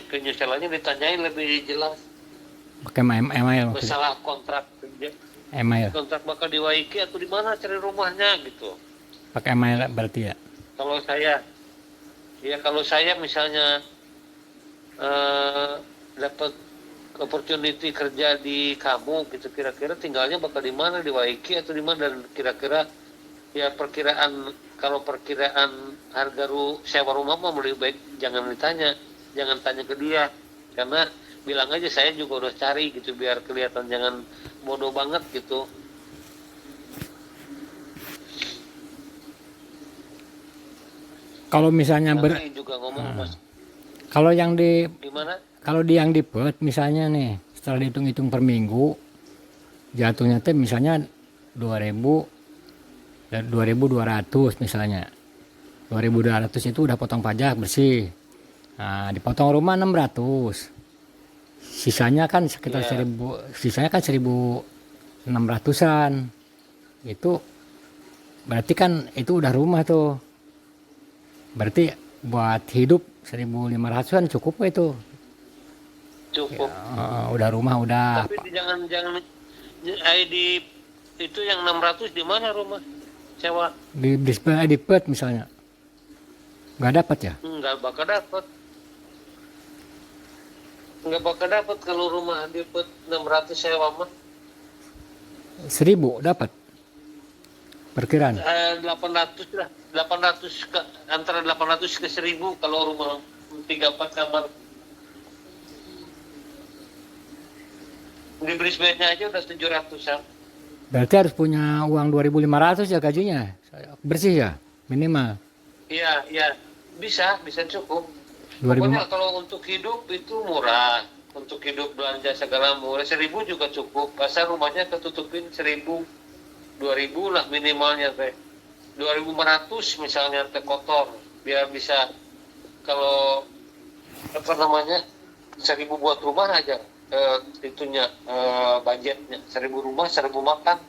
Ke New Zealandnya ditanyain lebih jelas Pakai email maksudnya. masalah kontrak kerja, Email. kontrak bakal di Waikiki atau di mana cari rumahnya gitu. Pakai email berarti ya. Kalau saya misalnya dapat opportunity kerja di kamu gitu, kira-kira tinggalnya bakal di mana, di Waikiki atau di mana, dan kira-kira ya perkiraan harga sewa rumah mah lebih baik jangan tanya ke dia, karena bilang aja saya juga udah cari gitu, biar kelihatan jangan bodoh banget gitu. Kalau misalnya Nanti juga ngomong mas, kalau yang gimana? kalau yang di pet misalnya nih, setelah dihitung-hitung per minggu jatuhnya teh misalnya 2.000 dan 2.200 misalnya. 2.200 itu udah potong pajak bersih. Nah, dipotong rumah 600. Sisanya kan sekitar 1.600-an. Itu berarti kan itu udah rumah tuh. Berarti buat hidup 1.500-an cukup itu. Cukup. Ya, udah rumah udah. Tapi jangan ID itu yang 600 di mana rumah sewa? Di pet misalnya. Nggak dapat ya? Nggak bakal dapat kalau rumah di pet 600 sewa mah. 1.000 dapat. Perkiraan. 800 lah. 800 ke, antara 800 ke 1.000 kalau rumah 3-4 kamar. Di Brisbane-nya aja udah 700-an. Berarti harus punya uang 2.500 ya gajinya. Bersih ya minimal. Iya, bisa cukup. 2.000. Pokoknya kalau untuk hidup itu murah. Untuk hidup belanja segala murah, 1.000 juga cukup. Pasar rumahnya ketutupin 1.000, 2.000 lah minimalnya teh. 2.500 misalnya teh kotor, biar bisa, kalau apa namanya 1.000 buat rumah aja, itunya budgetnya 1.000 rumah, 1.000 makan,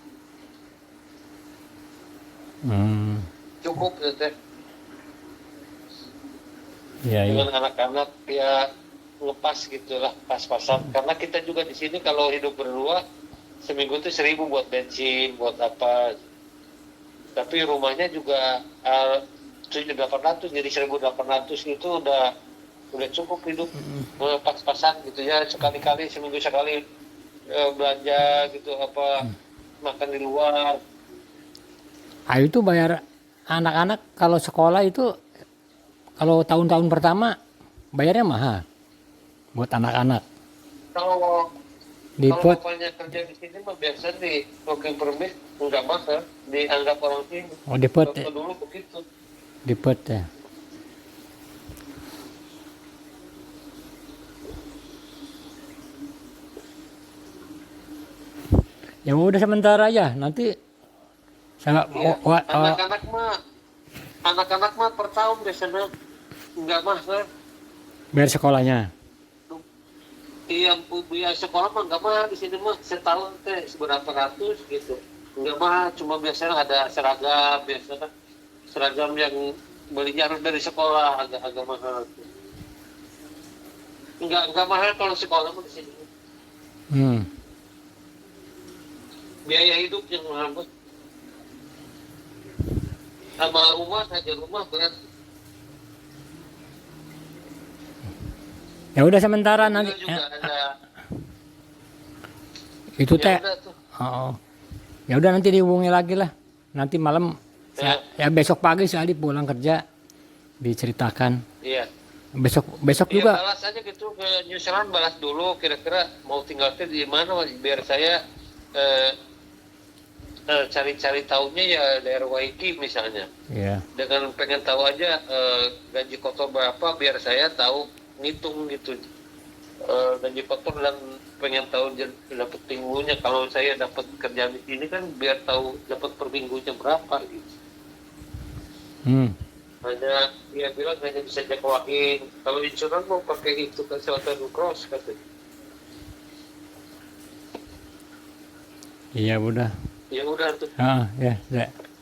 cukup teh. Ya, Dengan anak-anak ya ngepas gitulah, pas-pasan. Karena kita juga di sini kalau hidup berdua seminggu tuh 1.000 buat bensin, buat apa. Tapi rumahnya juga 7.800, jadi 1.800 itu udah cukup hidup pas-pasan gitu ya, sekali-kali seminggu sekali belanja gitu, apa makan di luar. Ah, itu bayar anak-anak kalau sekolah itu, kalau tahun-tahun pertama bayarnya mahal buat anak-anak. Kalau Di kalau pot, bapaknya kerja di sini mah biasa di working permit nggak mahal, dianggap orang sini. oh di pot, Waktu dulu begitu. di pot ya. Ya udah sementara aja, nanti saya Ya, anak-anak mah per tahun biasanya nggak mahal. bayar sekolahnya. Iya, biaya sekolah mah nggak mahal di sini mah, setahun teh seberapa ratus gitu. Nggak mahal, cuma biasanya ada seragam, biasanya seragam yang belinya harus dari sekolah, agak mahal. Nggak mahal kalau sekolah mah di sini. Hmm. Biaya hidup yang mahal mah. Sama rumah saja, rumah berat. Ya udah sementara nanti Juga ada. itu Ya teh. udah tuh. Oh. Ya udah nanti dihubungi lagi lah. Nanti malam ya besok pagi saya pulang kerja diceritakan. Iya. Besok Iya, juga. balas aja gitu ke New Zealand, balas dulu kira-kira mau tinggal di mana, biar saya cari-cari tahunya ya daerah Waikiki misalnya. Iya. Dengan pengen tahu aja gaji kotor berapa, biar saya tahu ngitung gitu gaji kotor, dan pengen tahu dapat minggunya. Kalau saya dapat kerja di sini kan biar tahu dapat per minggunya berapa gitu. Hanya dia bilang hanya bisa jangkauin. Kalau insuran mau pakai itu kesehatan cross katanya. Iya udah. Ya udah tuh. Ya.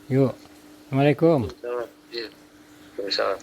Yuk. Assalamualaikum. Iya. Misalnya.